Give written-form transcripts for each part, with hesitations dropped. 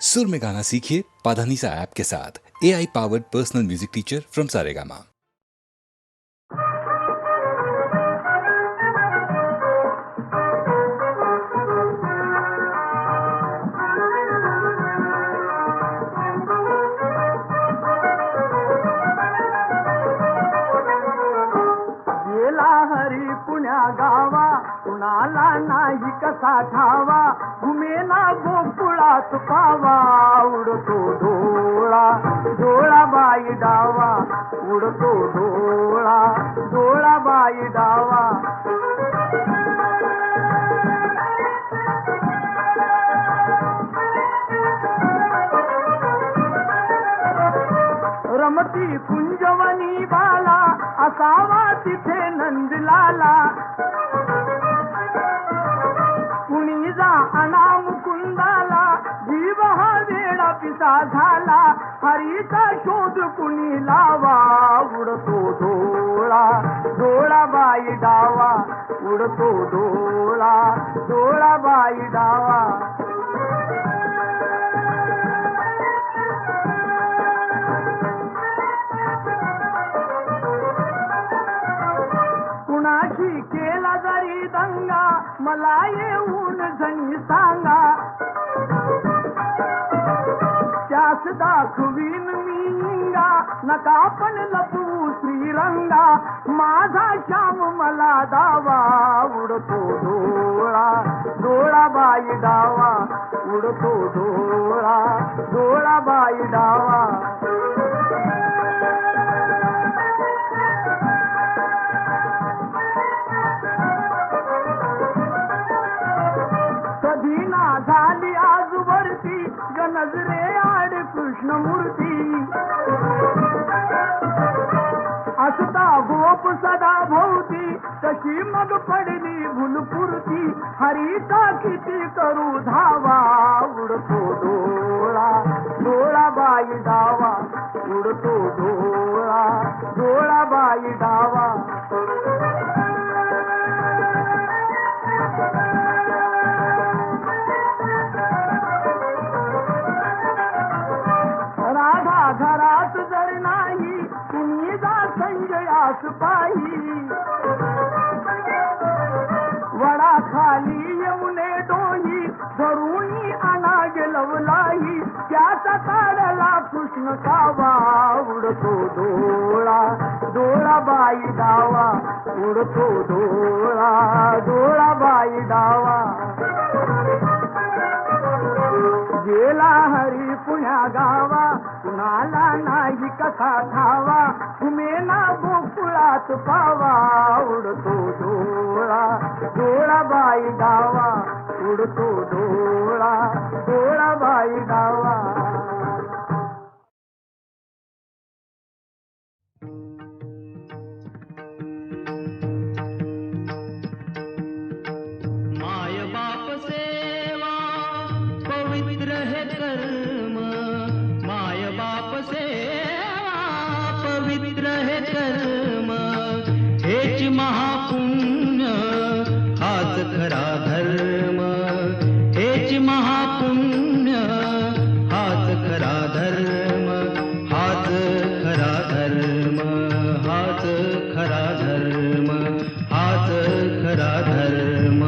सुर में गाना सीखिए पाधानीसा ऐप के साथ। AI powered personal music teacher from Saregama. गेला हरी पुण्या गावा, कुणाला नाही कसा ठावा, घुमेला गोकुळात पावा, उडतो डोळा डोळा बाई डावा, उडतो डोळा डोळा बाई डावा. रमती कुंजवनी बाला, असावा तिथे नंदलाला, कुणी जा अनाम कुंदाला, जीव हा वेळा पिसा झाला, हरीचा शोध कुणी लावा, उडतो डोळा डोळा बाई डावा, उडतो डोळा डोळा बाई डावा. कुणाशी केला जरी दंगा, मला येऊन जणी सांगा, त्यास दाखवीन मी इंगा, नका पण लपवू श्रीरंगा, माझा श्याम मला दावा, उडतो डोळा डोळा बाई डावा, उडतो डोळा डोळा बाई डावा. कधी ना झाली आजवरती, नजरे आड कृष्णमूर्ती, असता गोप सदा भोवती, तशी मग पडली भुलपुरती, हरीचा किती करू धावा, उडतो डोळा डोळा बाई डावा, उडतो डोळा डोळा बाई डावा. राधा घरात जर नाही, कुणी जा संजयास पाही, वडा खाली येऊने डोही, धरुणी आणा गेलवलाही, त्याचा काढला कृष्ण कावा, उडतो डोळा डोळा बाई डावा, उडतो डोळा डोळा बाई डावा. गेला हरी पुण्या गावा, कुणाला नाही कसा ठावा, घुमेला गोकुळात पावा, उडतो डोळा डोळा बाई डावा, उडतो डोळा डोळा बाई डावा. माय बाप सेवा पवित्र है कर्म, माय बाप सेवा पवित्र है कर्म, हेच महापुण्य हाच खरा धर्म, हेच महापुण्य हाच खरा धर्म, हाच खरा धर्म, हाच खरा धर्म, हाच खरा धर्म.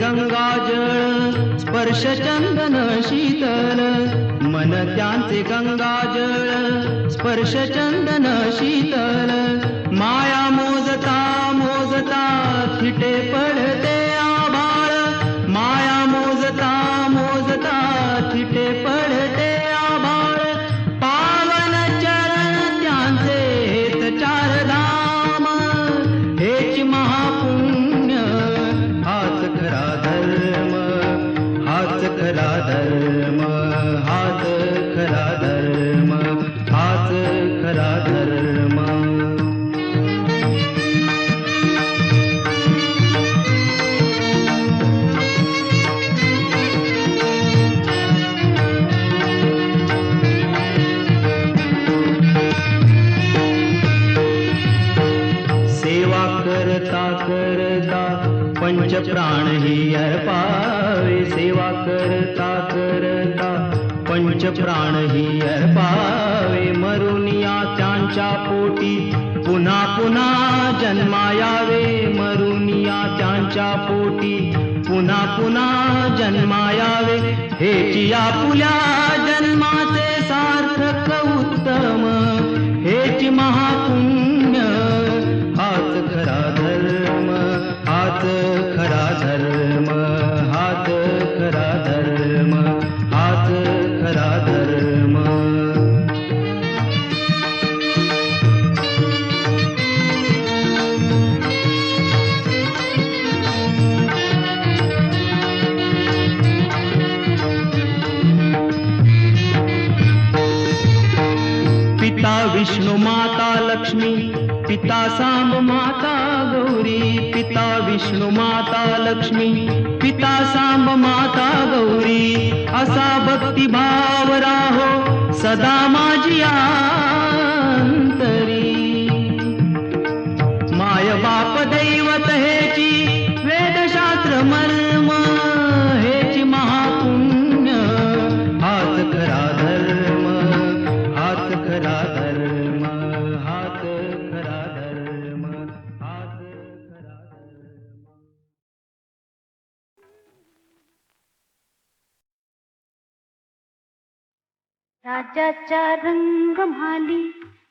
गंगाजळ स्पर्श चंदन शीतल, मन त्यांचे गंगाजळ स्पर्श चंदन शीतल, माया मोजता मोजता थिटे पडते आभाळ, माया मोजता मोजता थिटे पडते आभाळ, पावन चरण त्यांचे हेच चार धाम, हेच महापुण्य हाच खरा धर्म, हाच खरा धर्म, हाच खरा धर्म, हाच खरा धर्म. सेवा करता करता पंचप्राणही अर्पावे. मरुनिया त्यांच्या पोटी पुन्हा पुन्हा जन्मायावे. मरुनिया त्यांच्या पोटी पुन्हा पुन्हा जन्मायावे. हेची आपुल्या जन्माचे सार्थक उत्तम, हेची महापुण्य. हाच खरा धर्म, हाच खरा धर्म, हाच खरा धर्म, हाच खरा धर्म. पिता विष्णू माता लक्ष्मी, पिता सांब माता गौरी. पिता विष्णू माता लक्ष्मी, पिता सांब माता गौरी. असा भक्तिभाव राहो सदा माझी अंतरी. माय बाप दैवत हेची वेदशास्त्र मर्म, हेची महापुण्य. हाच खरा धर्म, हाच खरा धर्म, हाच खरा धर्म, हाच खरा धर्म. राजाच्या रंगमाली,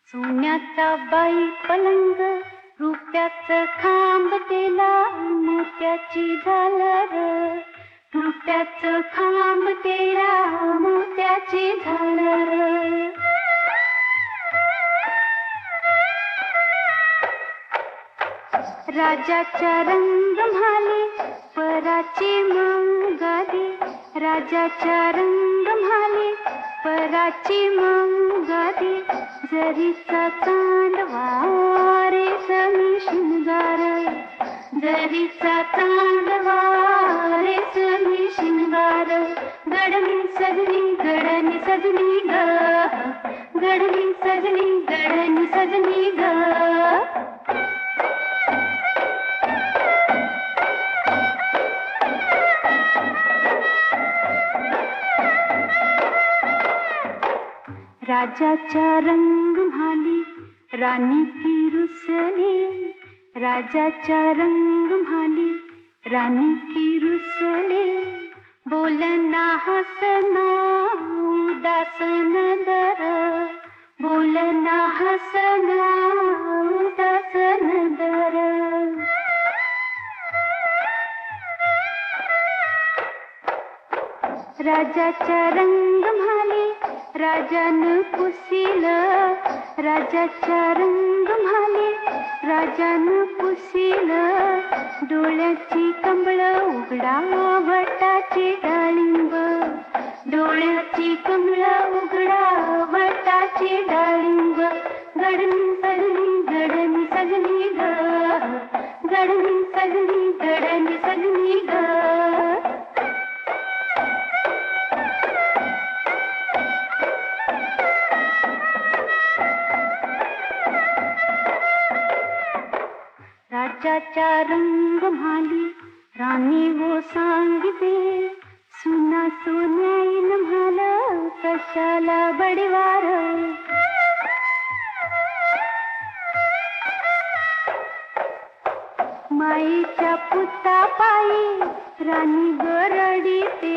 सोन्याचा बाई पलंग. रुपयाचं खांब केला, मोत्याची झालर. रुपयाचं खांब केला, मोत्याची झालर. राजाच्या रंगमाली, पराची मंगाली. राजाच्या रंगमाली, पराची मंगाली. जरीचा चांदवा रेशमी शृंगार. जरीचा चांदवा रेशमी शृंगार. गडनी सजनी गडनी सजनी ग, गडनी सजनी गडनी सजनी ग. राजाच्या रंगमाली, राणी की रुसली. राजाच्या रंगमाली, राणी की रुसली. बोलना हसना उदासन दर. बोलना हसना उदासन दर. राजाच्या रंगमाली, राजानं पुसिलं. राजाच्या रंगमाली, राजानं पुसिलं. डोळ्याची कमळ उघडा वटाची डाळिंब. डोळ्याची कमळ उघडा वटाची डाळिंब. गडनी सजनी गडनी सजनी ग, गडनी सजनी गडनी सजनी ग. राजाच्या रंगमाली, राणी वो सांगते. सुना सोन्याईन म्हाला, कशाला बडीवार. माईच्या पुतापायी राणी गरडीते.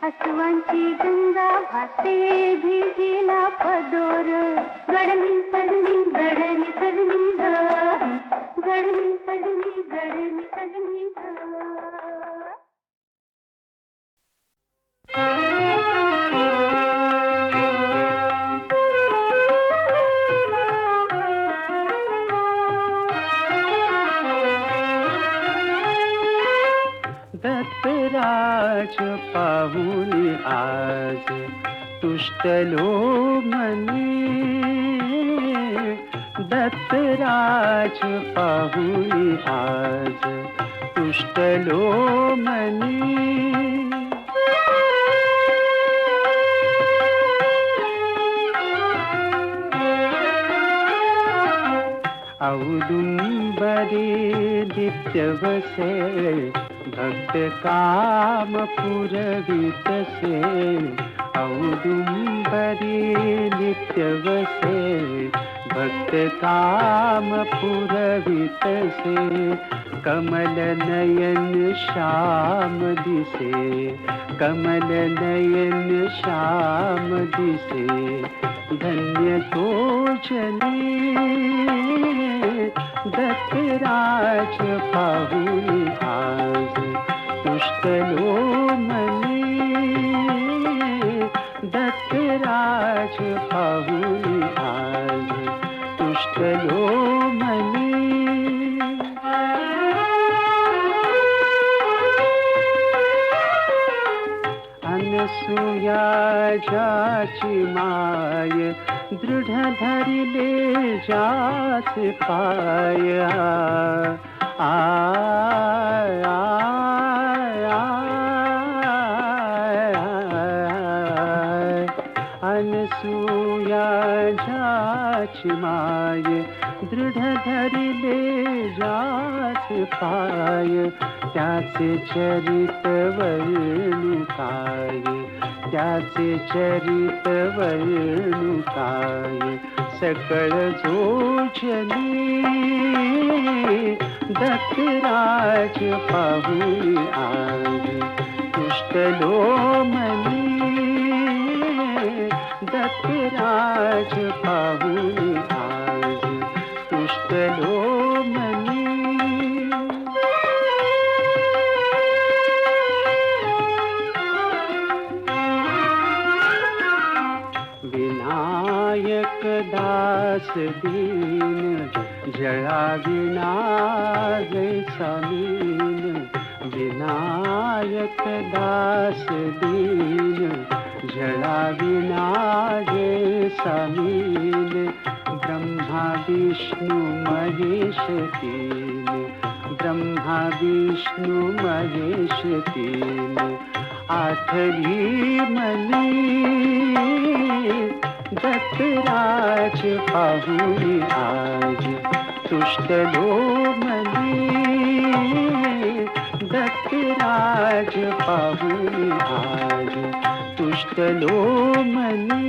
अस्वांची गंगा वाहते, भिजीला पदोर. गडनी सजनी गडनी सजनी ग, गडनी सजनी गडनी सजनी ग. दत्तराज पाहुनी आज तुष्टलो मनी. दत्तराज पाहुनी आज तुष्टलो मनी. औदुंबरे नित्यवसे भक्त काम पुरवितसे औदुंबरी नित्य वसे भक्त काम पुरवितसे कमल नयन श्याम दिसे कमल नयन श्याम दिसे धन्य तो जनी दत्तराज पाहुनी आज तुष्टलोमनी दत्तराज पाहुनी आज तुष्टलोमनी अनसूया जाची माय दृढ धरिले जास पाया अनसूया जाची माय दृढ धरिले जास पाय त्याचे चरित वर्णुकाय त्याचे चरित वर्णुकाय सकळ जोजनी दत्तराज पाहुनी आज तुष्टलोमनी दत्तराज पाहुनी आज तुष्टलोमनी विनायक दास दीन जळा विना जैसा मीन विनायक दास दीन जळा विना जैसा मीन ब्रह्मा विष्णु महेश तीन ब्रह्मा विष्णु महेश तीन आठवी मनी दत्तराज पाहुनी आज तुष्टलोमनी दत्तराज पाहुनी आज तुष्टलोमनी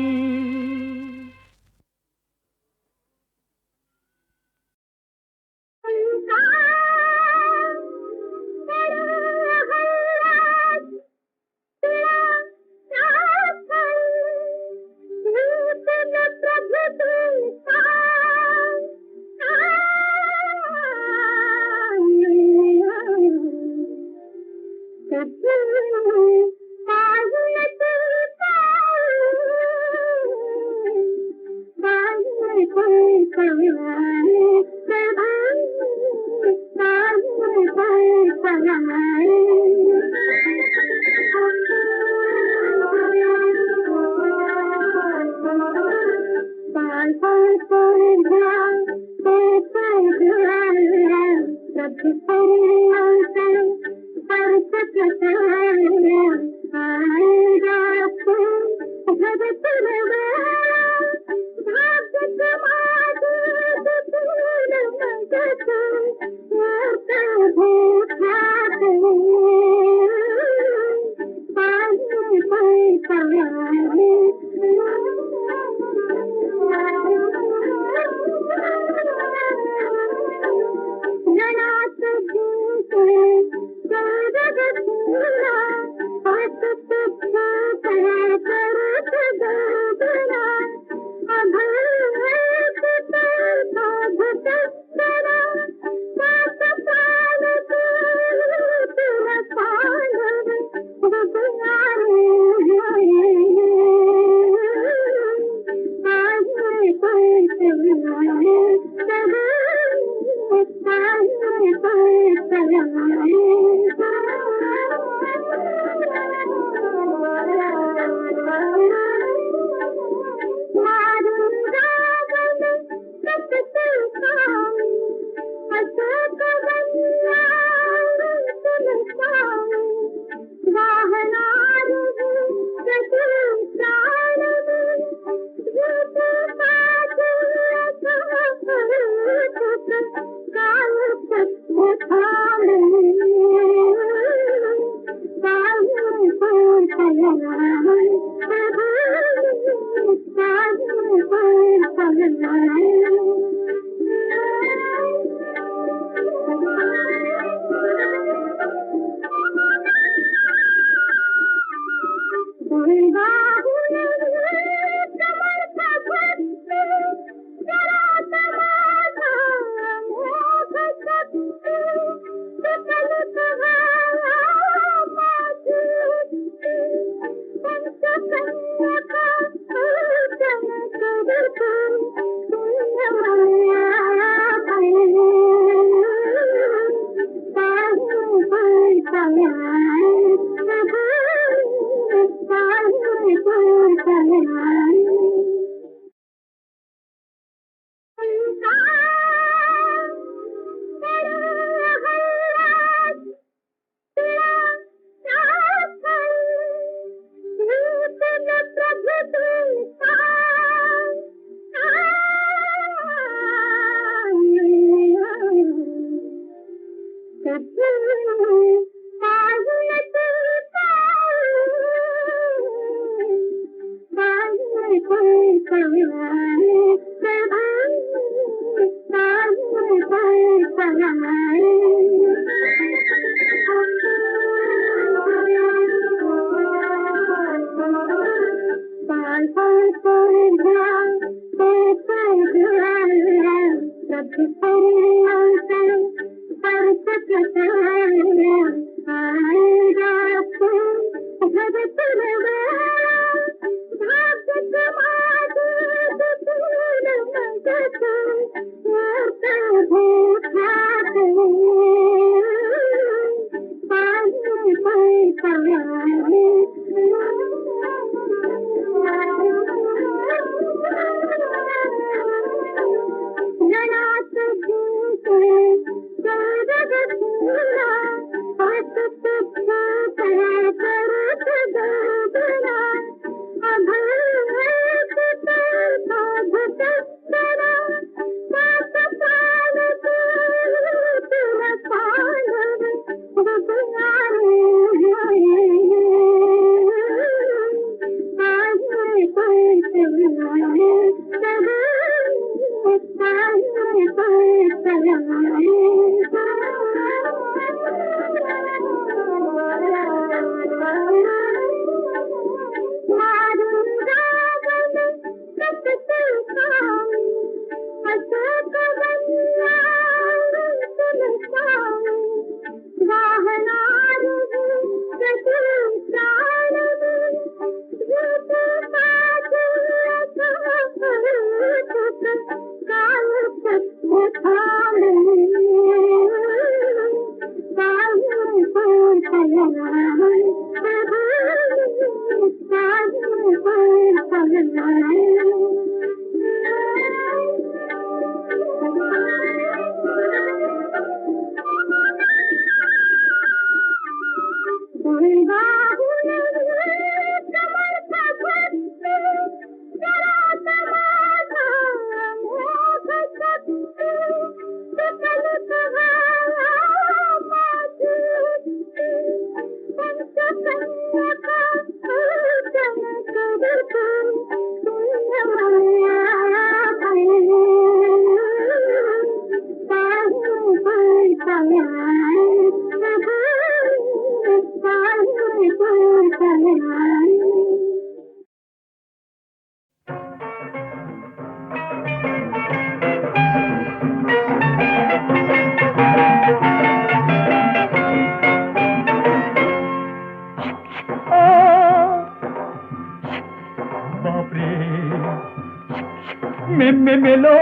मेलो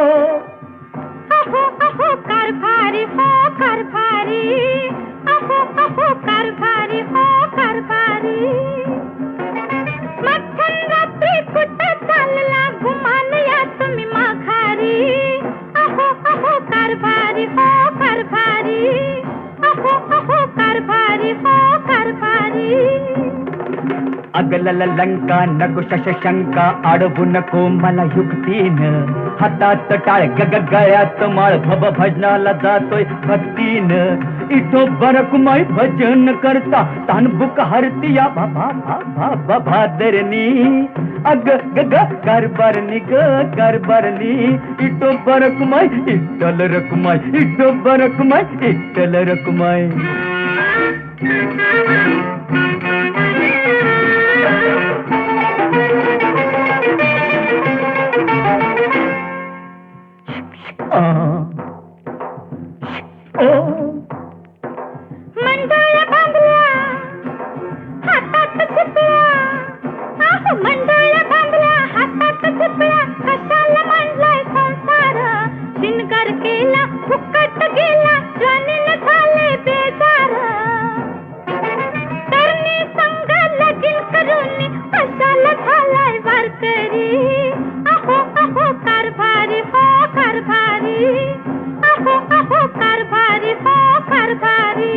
अहो अहो कारभारी हो कारभारी अहो अहो कारभारी हो कारभारी मध्यरात्री कुठे चालला गुमान या तुम्ही माघारी अहो अहो कारभारी हो कारभारी अहो अहो कारभारी हो कारभारी अगलल लंका नको शशंका अडवू नको मला युक्तीनं हातात टाळ गळ्यात माळ भब भजनाला जातोय भक्तीनं इथो बरकुमाई भजन करता तानबुक हरतिया बाबा भादरनी अग ग कारभारनी कारभारनी इटो बरकुमाई इटल रकुमाई इटो बरकुमाई इटल रकुमाई मंडळ बांधल्या हातात चिपळ्या मंडळ बांधल्या हातात चिपळ्या कशाला मांडलाय संसार शिनगार केला फुकट गेला ज्वानीन झाले बेजार तरणी संग लगीन करून कशाला झालाय वारकरी अहो अहो कारभारी हो कारभारी अहो अहो कारभारी हो कारभारी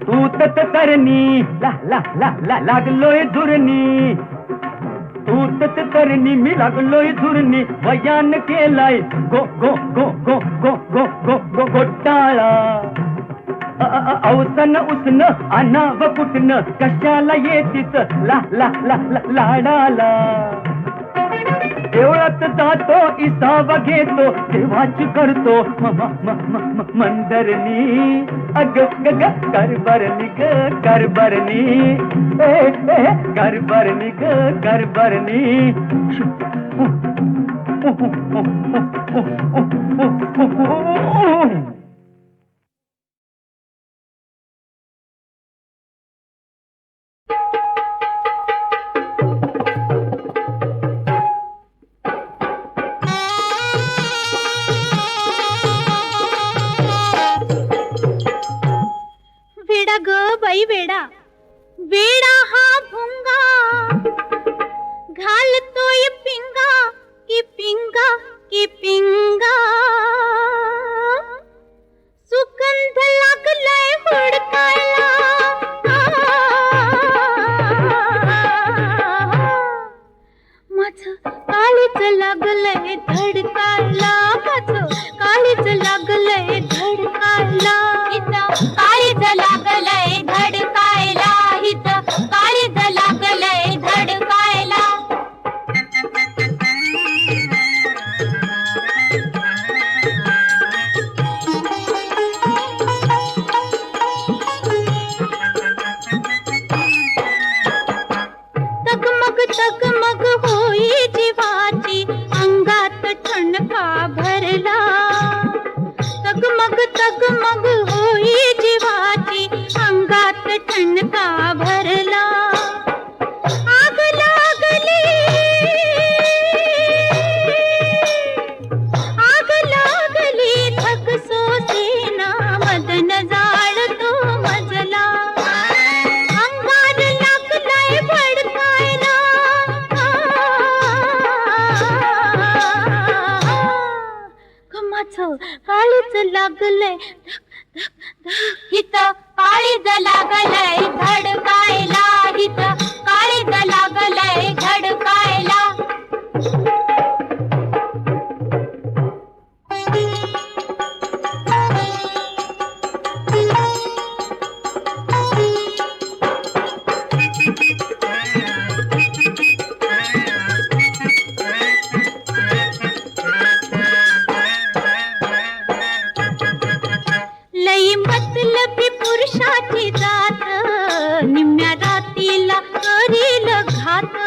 तू तत करणी ला ला ला ला लागलोय धुरणी तू तत करणी मी लागलोय धुरणी वयान केलाय गो गो गो गो गो गो गो गो घोटाळा अवसन उसन अनाव कुटन कशाला येतीच ला ला ला लाडाला देवळात जातो इसावा घेतो देवाची करतो मंदरनी अग ग कारभारनी कारभारनी कारभारनी कारभारनी वेडा ग बाई वेडा वेडा हा भुंगा घालतोय पिंगा की पिंगा की पिंगा सुगंध लागलाय हुडकायला माझं काळीच लागलंय धडकायला माझं काळीच लागलंय धडकायला काळीच लागलंय धडकायला हिचं काळीच लागलंय धडकायला तगमग होई जीवाची अंगात ठणका भरला तगमग होई जीवाची अंगात ठणका भरला आग लागली थक सोसेना मदन जाळतो मजला अंगार लागलाय भडकायला माझं काळीच लागलंय हित काळीच लागलंय धडकायला हित काळीच लागलंय धडकायला लई मतलबी पुरुषाची जात निम्म्या रातीला करील घात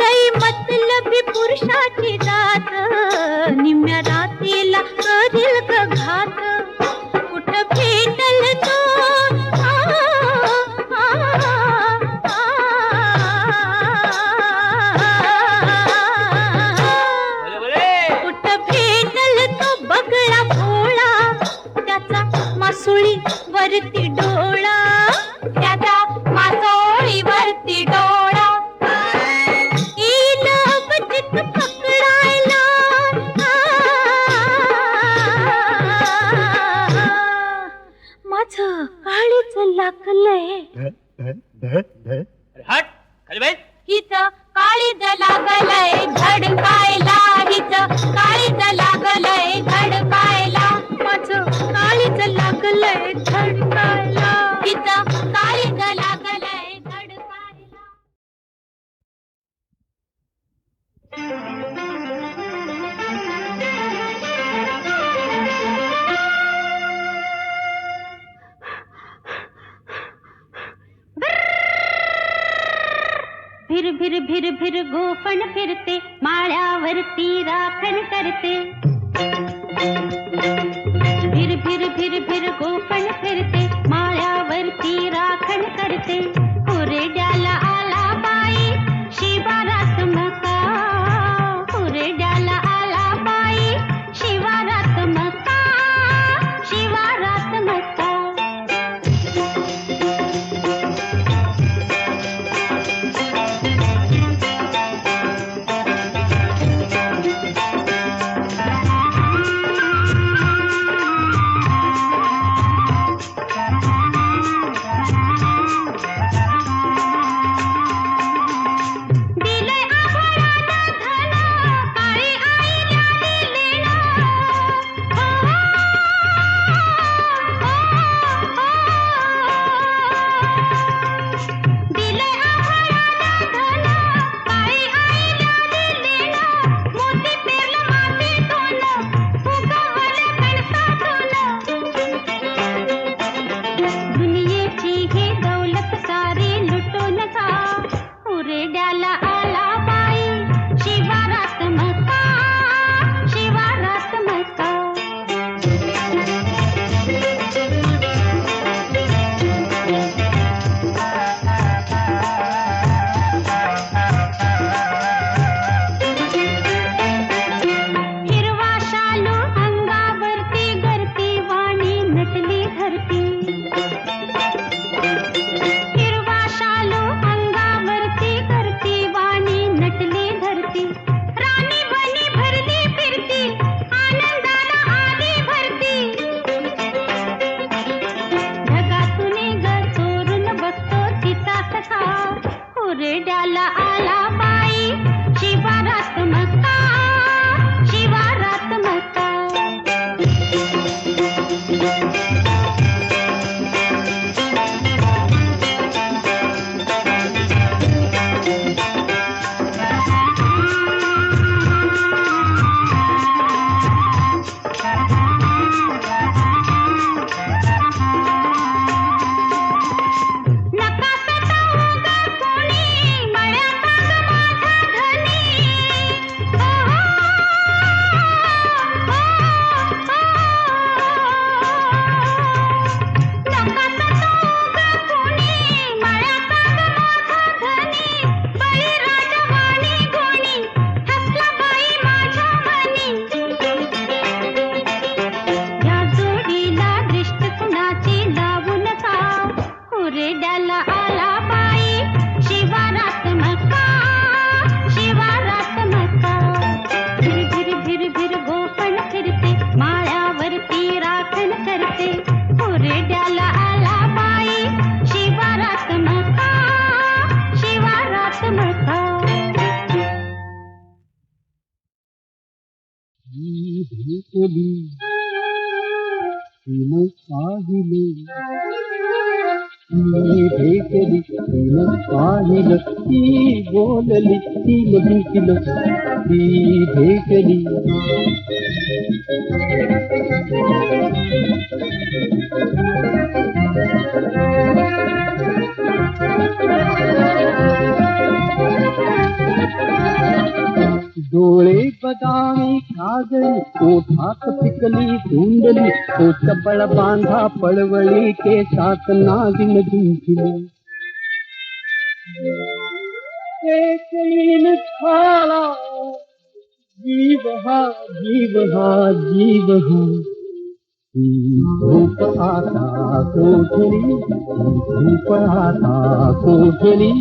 लई मतलबी पुरुषाची जात निम्म्या रातीला करील घात कुठ भेटल तो कुठ भेटल तो बगळा भोळा त्याचा मासोळी वरती डोळा त्याचा मासोळी वरती डोळा इल बचित पकडायला अरे बाई हिच काळीज लागलंय धडकायला, हिच काळीज लागलंय धडकायला, माझं काळीज लागलंय धडकायला, हिच काळीज लागलंय धडकायला. भिर भिर भिर भिर गोफण फिरते, माळ्यावरती राखण करते. भिर भिर भिर भिर गोफण फिरते, माळ्यावरती राखण करते. हुरड्याला आला बाई शिवारात मका, हुरड्याला आला बाई शिवारात मका, शिवारात मका. बोलली तीन भिंतीला ती भेटली. डोळे बदामी काजळी ओठात पिकली धुंदली ओठ बळ बांधा पळवळी केसात नागिन गुंफली. एकलीन झाला जीव हा जीव हा जीव हा. धूप आता कोठली धूप आता कोठली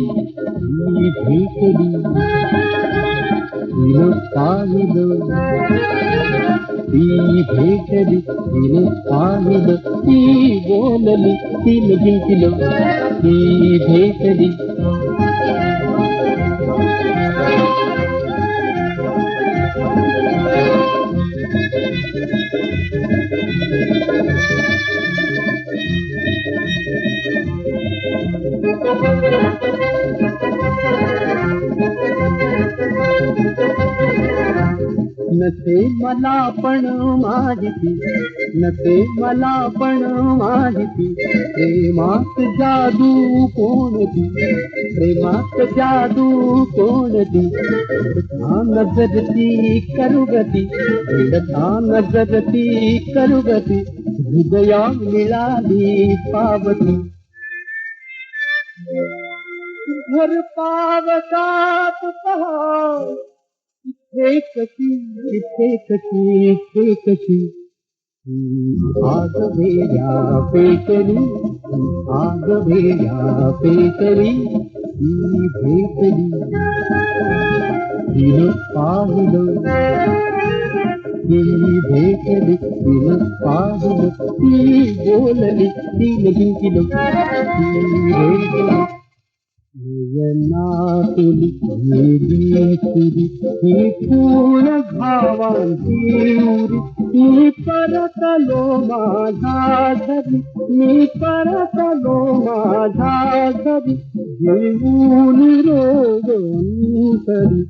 भेटली. तिनं पाहिलं ती भेटली तिनं पाहिलं ती बोलली तीन भिंतीलं ती भेटली. नसे मला पण माहिती, नसे मला पण माहिती, प्रेमात जादू कोणती, प्रेमात जादू कोणती, हा नजरती करुगती, हा नजरती करुगती, हृदया मिळाली पावती. घर पावतात पहा, इथे कशी, इथे कशी, इथे कशी, आग भेया पेटली, आग भेया पेटली, ही भेटली. तिनं पाहिलं, ती भेटली, तिनं पाहिलं, ती बोलली, तिनं जिंकलं, ती भेटली. नयनातुली गेली तुरी, ही फूल भावांची उरी, मी परतलो माझा घरी, मी परतलो माझा घरी, येऊन रोग अंतरी.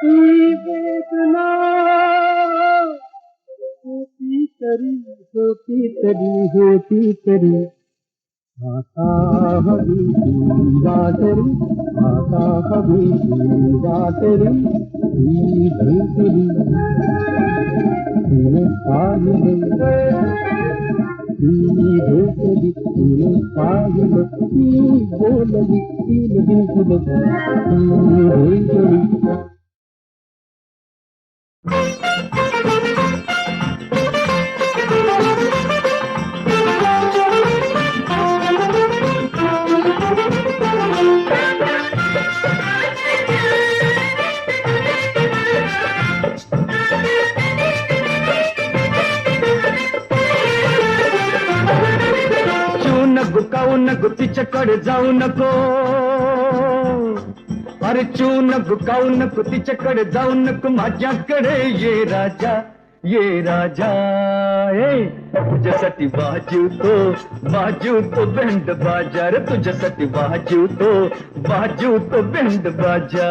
ती वेदना होती तरी, होती तरी, होती तरी, आता हवी वाटरी, आता हवी वाटरी, ही भेटली. तिनं पाहिलं, ती भेटली, तिनं पाहिलं, ती बोलली, तिनं जिंकलं, ती भेटली. गुकाऊ नको तिच्याकडे जाऊ नको, अरे चू नको गाऊ नको तिच्याकडे जाऊ नको, माझ्याकडे ये राजा, ये राजा. तुझ्यासाठी वाजवतो बँड बाजा रे, तुझ्यासाठी वाजवतो बँड बाजा.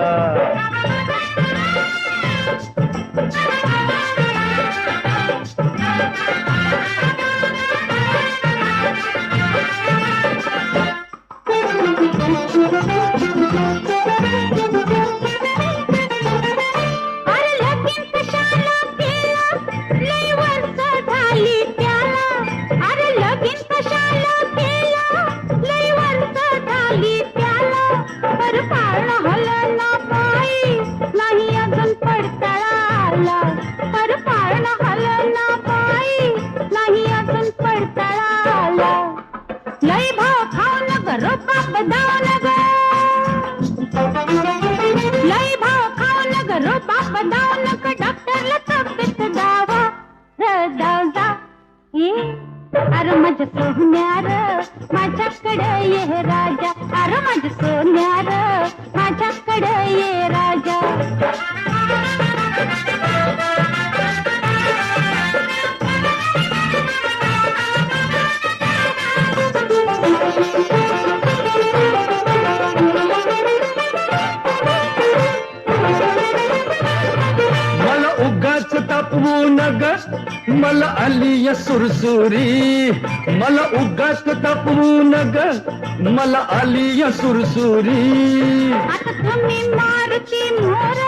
अरे माझ्या सोन्यार माझ्याकडे ये राजा, अरे माझ्या सोन्यार माझ्याकडे ये राजा. मला उगाच तापवू नग, मला आली या सुरसुरी, मला उगाच तापवू नग, मला आली या सुरसुरी. आता तुम्ही मारुती मोर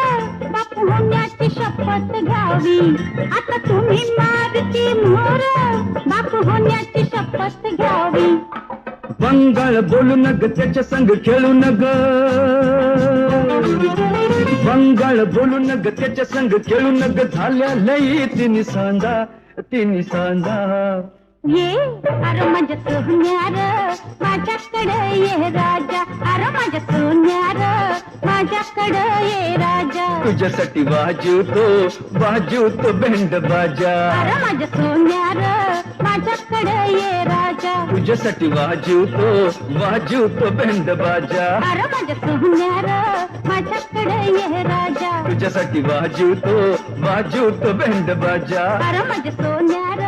बापू होण्याची शपथ घ्यावी, आता तुम्ही मारुती मोर बापू होण्याची शपथ घ्यावी. बंगाळ बोलू नग त्याच्या संग खेळू नग, बंगाळ बोलू नग त्याच्या संग खेळू नग, झाल्या लई तिन्ही सांजा, तिन्ही सांजा. ये अरे माझ्या सोन्यार माझ्याकडे ये राजा, अरे माझ्या सोन्यार माझ्याकडे ये राजा. तुझ्यासाठी वाजवतो बँड बाजा, अरे माझ्या सोन्यार माझ्याकडे ये राजा. तुझ्यासाठी वाजवतो बँड बाजा, अरे माझ्या सोन्यार माझ्याकडे ये राजा. तुझ्यासाठी वाजवतो बँड बाजा. अरे माझ्या सोन्यार